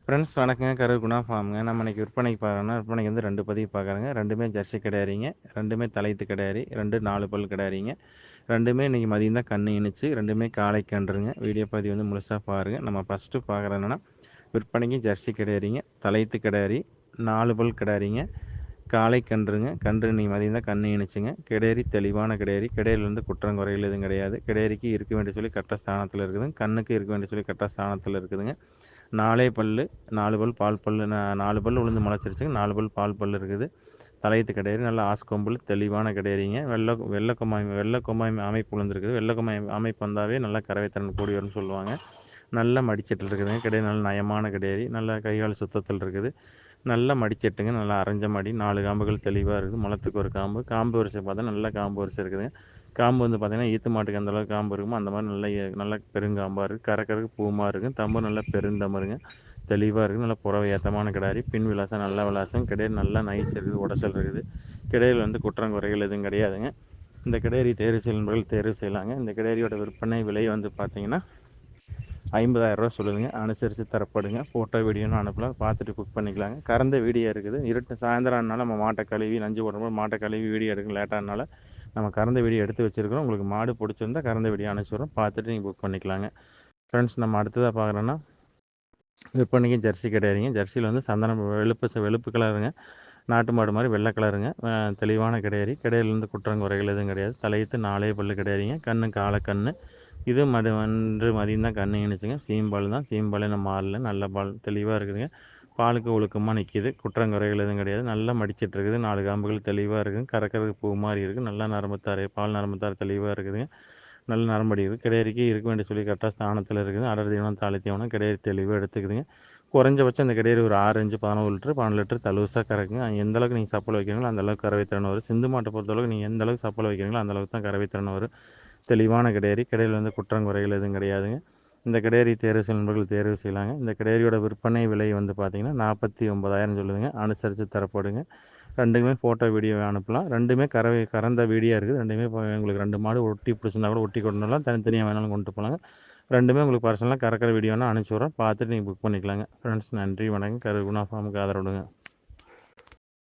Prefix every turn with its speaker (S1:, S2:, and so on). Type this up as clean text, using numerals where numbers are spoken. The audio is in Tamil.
S1: ஃப்ரெண்ட்ஸ் வணக்கங்க. கரூர் குணா ஃபார்முங்க. நம்ம இன்னைக்கு விற்பனைக்கு பார்க்குறோம்னா, விற்பனைக்கு வந்து 2 பதிவு பார்க்குறோங்க. 2மே ஜெர்சி கிடாரிங்க. 2மே தலையீத்து கிடாரி. 2 4 பல் கிடாரிங்க. 2மே இன்னைக்கு மதியம் தான் கன்று இணுச்சு. 2மே காளை கன்றுங்க. வீடியோ பதிவு வந்து முழுசாக பாருங்க. நம்ம ஃபஸ்ட்டு பார்க்குறது என்னன்னா, விற்பனைக்கு ஜெர்சி கிடாரிங்க, தலையீத்து கிடாரி, 4 பல் கிடாரிங்க, காளை கன்றுங்க. கன்று இன்னைக்கு மதியம் தான் கன்று இணுச்சுங்க. கிடாரி தெளிவான கிடாரி. கிடாரியில் வந்து குற்றம் குறைகள் எதுவும் கிடையாது. கிடாரிக்கு இருக்க வேண்டிய சொல்லி கரெக்டாக ஸ்தானத்தில் இருக்குதுங்க. கண்ணுக்கு இருக்க வேண்டிய சொல்லி கரெக்டாக ஸ்தானத்தில் இருக்குதுங்க. 4 பல்லு, 4 பல் பால் பல்லு, 4 பல் உளுந்து முளைச்சிருச்சுங்க. 4 பல் பால் பல்லு இருக்குது. தலையீத்து கிடாரி, நல்லா ஆஸ்கொம்பல் தெளிவான கிடாரிங்க. வெள்ளை கொம்பாய் அமைப்பு விழுந்துருக்குது. வெள்ளை கொம்பாய் அமைப்பு வந்தாவே நல்லா கறவைத்திறன் கூடி வரும்னு சொல்லுவாங்க. நல்ல மடிச்செட்டில் இருக்குதுங்க. கிடாரி நல்ல நயமான கிடாரி. நல்ல கைகால் சுத்தத்தில் இருக்குது. நல்ல மடிச்செட்டுங்க. நல்லா அரைஞ்ச மடி. 4 காம்புகள் தெளிவாக இருக்குது. முளத்துக்கு ஒரு காம்பு. காம்பு வரிசை பார்த்தா நல்ல காம்பு வரிசை இருக்குதுங்க. காம்பு வந்து பார்த்தீங்கன்னா, ஈத்து மாட்டுக்கு எந்த அளவுக்கு காம்பு இருக்குமோ அந்த மாதிரி நல்ல பெருங்காம்பாக இருக்குது. கறக்கறக்கு பூமாக இருக்குது. தம்பு நல்ல பெருந்தம்பருங்க. தெளிவாக இருக்குது. நல்ல புறவை ஏற்றமான கிடாரி. பின் விலாசம் நல்ல விலாசம். கிடாரி நல்லா நைஸ் இருக்குது. உடச்சல் இருக்குது. கிடாரியில் வந்து குற்றம் குறைகள் எதுவும் கிடையாதுங்க. இந்த கிடாரி தேர்வு செய்யும் தேர்வு செய்யலாங்க. இந்த கிடாரியோட விற்பனை விலை வந்து பார்த்தீங்கன்னா 50,000 சொல்லுதுங்க. அனுசரித்து தரப்படுங்க. ஃபோட்டோ வீடியோன்னு அனுப்பலாம். பார்த்துட்டு புக் பண்ணிக்கலாங்க. கறந்த வீடியோ இருக்குது. சாயந்தரம் ஆனாலும் நம்ம மாட்டை கழுவி நஞ்சு போடும்போது மாட்டை கழுவி வீடியோ எடுக்க லேட்டானால நம்ம கறந்த வீடியோ எடுத்து வச்சுருக்கிறோம். உங்களுக்கு மாடு பிடிச்சிருந்தா கறந்த வீடியோ அனுப்பிச்சுடுறோம். பார்த்துட்டு நீங்கள் புக் பண்ணிக்கலாங்க. ஃப்ரெண்ட்ஸ், நம்ம அடுத்ததாக பார்க்குறோன்னா, விற்பனைக்கு ஜெர்சி கிடையாதுங்க. ஜெர்சியில் வந்து சந்தனம் வெளுப்பு கலருங்க. நாட்டு மாடு மாதிரி வெள்ளை கலருங்க. தெளிவான கிடாரி. கிடாரிலேருந்து குற்றம் குறைகள் எதுவும் கிடையாது. தலையீத்து 4 பல்லு கிடாரிங்க. கண்ணு காலை கண்ணு. இது மதியம் தான் கன்று இணுச்சுங்க. சீம்பால் தான். சீம்பால் நம்ம மாடல நல்ல பால் தெளிவாக இருக்குதுங்க. பாலுக்கு ஒழுக்கமாக நிற்கிது. குற்றங்குறைகள் எதுவும் கிடையாது. நல்லா மடிச்சிட்டு இருக்குது. 4 காம்புகள் தெளிவாக இருக்குது. கறக்கிறதுக்கு பூ மாதிரி இருக்குது. நல்லா நரம்புத்தார், பால் நரம்புத்தார் தெளிவாக இருக்குதுங்க. நல்ல நரம்படி இருக்குது. கிடாரிக்கு இருக்க வேண்டிய சொல்லி கரெக்டாக ஸ்தானத்தில் இருக்குது. அடர் தீவனம் தாலி தீவனம் கிடாரி தெளிவாக எடுத்துக்குதுங்க. குறைஞ்சபட்சம் இந்த கிடாரி ஒரு 6 இன்ச்சு 11 லிட்டர் 12 லிட்டர் தலுசாக கறக்குங்க. எந்த அளவுக்கு நீங்கள் சப்பல் வைக்கிறீங்களோ அந்த அளவுக்கு கறவை திறன் வரும். சிந்து மாட்டை பொறுத்தளவுக்கு நீங்கள் எந்த அளவுக்கு சப்பல் வைக்கிறீங்களோ அந்த அளவுக்கு தான் கறவை திறன் வரும். தெளிவான கிடாரி. கிடாரியில் வந்து குற்றம் குறைகள் எதுவும் கிடையாதுங்க. இந்த கிடாரி தேர்வு செய்யும் நண்பர்கள் தேர்வு செய்யலாங்க. இந்த கிடாரியோட விற்பனை விலை வந்து பார்த்தீங்கன்னா 49,000 சொல்லுதுங்க. அனுசரித்து தரப்படுங்க. 2க்குமே ஃபோட்டோ வீடியோ அனுப்பலாம். 2மே கறந்த வீடியோ இருக்குது. 2மே உங்களுக்கு 2 மாடு ஒட்டி பிடிச்சிருந்தா கூட ஒட்டி கொண்டு வரலாம். தனித்தனியாக வேணாலும் கொண்டு போகலாங்க. 2மே உங்களுக்கு பர்சனலாக கறக்கிற வீடியோனா அனுப்பிச்சி விட்றோம். பார்த்துட்டு நீங்கள் புக் பண்ணிக்கலாங்க. ஃப்ரெண்ட்ஸ், நன்றி வணக்கம். கரூர் குணா ஃபார்முக்கு ஆதரவு கொடுங்க.